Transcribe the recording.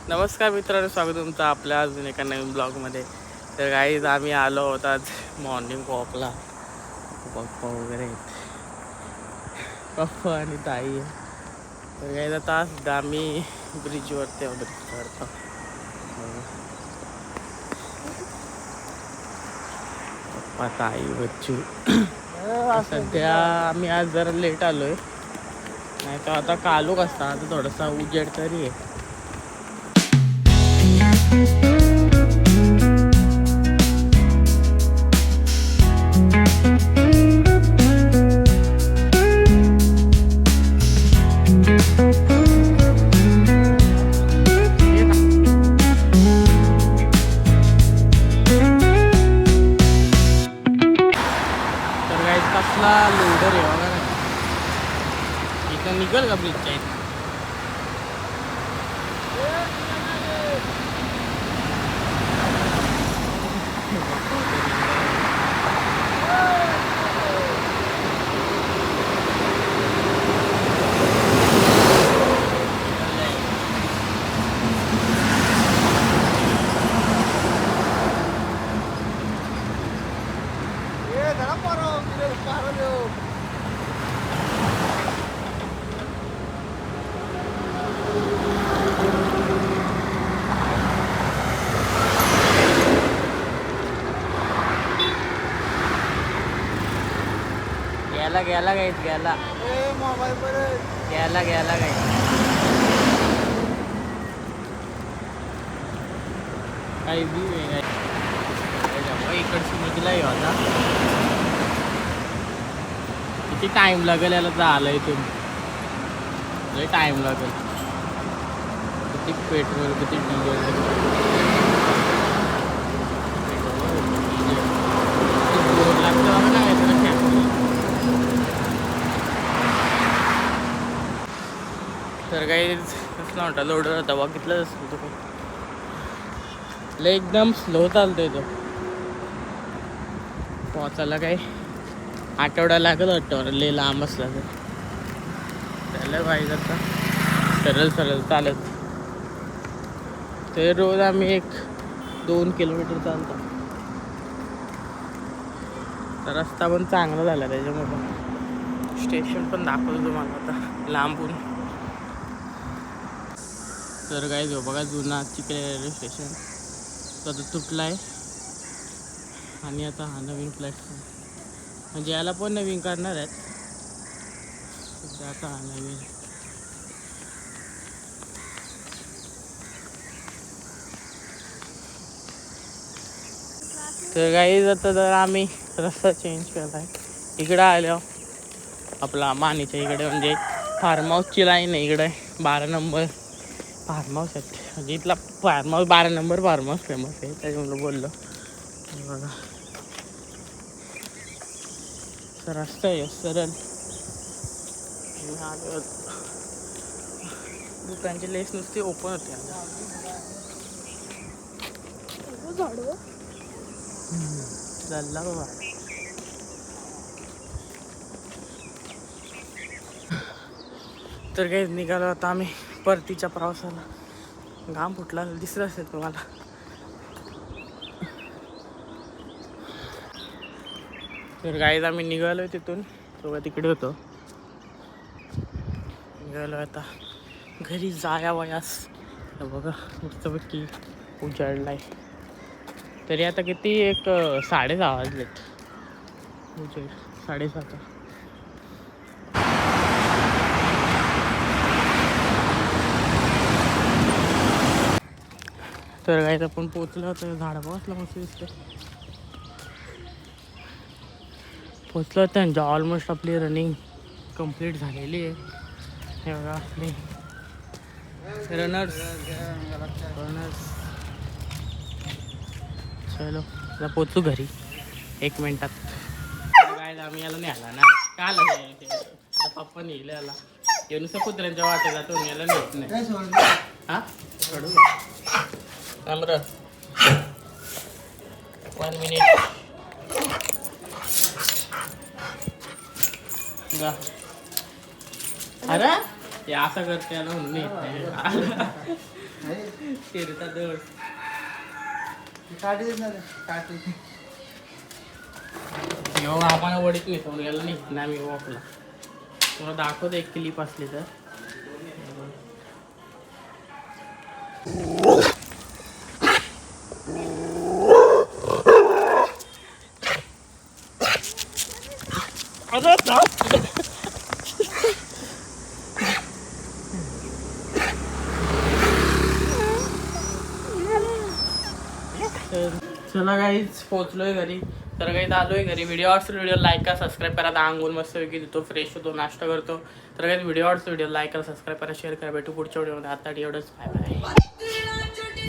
नमस्कार मित्रांनो, स्वागत तुमचं आपल्या अजून एका नवीन ब्लॉगमध्ये. तर गाईज आम्ही आलो होतो आज मॉर्निंग वॉकला. पप्पा वगैरे आहेत, पप्पा आणि ताई. तर गाईज आता सध्या आम्ही ब्रिजवरती करतो. पप्पा, ताई, बच्चू. सध्या आम्ही आज जरा लेट आलोय, नाही तर आता कालूक असता. आता थोडासा उजेड तरी आहे. कसला लोडर आहे बघा ना, इथं निघल का ब्रिजच्या इथं? गेला गाईत गेला गाईत. काही बी इकडची निघला आता. किती टाइम लागेल याला जायला इथून? लय टाइम लागेल. किती पेट्रोल, किती डिझेल, लागतं ना. तर काही कसला म्हणता लोडर होता बघितलं असतं तो. लय एकदम स्लो चालतोय तो. पोचायला काही आठवडा लागत वाटतं, लय लांब असला तर. त्याला पाहिजे आता सरळ चालत. ते रोज आम्ही 1-2 किलोमीटर चालतो. तर रस्ता पण चांगला झाला त्याच्यामुळे. स्टेशन पण दाखवतो तुम्हाला आता लांबून. तर काय जो बघा, जुना चिखले रेल्वे स्टेशन तो आता तुटला आहे. आणि आता हा नवीन प्लॅटफॉर्म, म्हणजे याला पण नवीन करणार आहेत सध्या. आता हा नवीन. तर काही आता तर आम्ही रस्ता चेंज केला आहे. इकडं आलो आपला मानीच्या इकडे, म्हणजे फार्म हाऊसची लाईन आहे इकडे. 12 नंबर फार्म हाऊस आहे, म्हणजे इथला farm house 12 number farm house famous आहे, त्याच्यामुळे बोललो. बघा रस्ता आहे सरळ. दुकानची लेस नुसती ओपन होते. चालला बाबा. तर काही निघालो आता आम्ही परतीच्या प्रवासाला. घाम फुटला दिसलं असेल तुम्हाला. तर गाईज आम्ही निघालोय तिथून, सोबत तिकडे होतो. निघालो आता घरी जायावयास. बघा मस्तपैकी उजाडलाय. तरी आता किती 6:30 वाजलेत. उजेड 6:30. तर गाईज आपण पोचलो तर झाड बसला मस्त दिसतं. पोचलो त्यांच्या ऑलमोस्ट आपली रनिंग कंप्लीट झालेली आहे. हे बघा आपली रनर्स. चलो आता पोचू घरी 1 मिनिटात. काय आम्ही याला नाही आला ना काल. पप्पा नेलं याला. ये नुसतं कुत्र्यांच्या वाटे जातो, याला नेत नाही. हा सोडू आमरं 1 मिनिट. अरे हे असं करते याला म्हणून शिरता दर आपण वडीत नाही सोडून गेला नाही ना मी वॉकला. तुला दाखवतो एक क्लिप असली तर. चला गाईज पोहोचलोय घरी. तर काही आलोय घरी. व्हिडिओ आवडतो व्हिडिओ लाईक करा, सबस्क्राईब करा. अंगून मस्त पैकी देतो, फ्रेश होतो, नाश्ता करतो. तर काही व्हिडिओ आवडतो व्हिडिओ लाईक करा, सबस्क्राईब करा, शेअर करा. भेटू पुढच्या व्हिडिओमध्ये. आता एवढंच. Bye bye.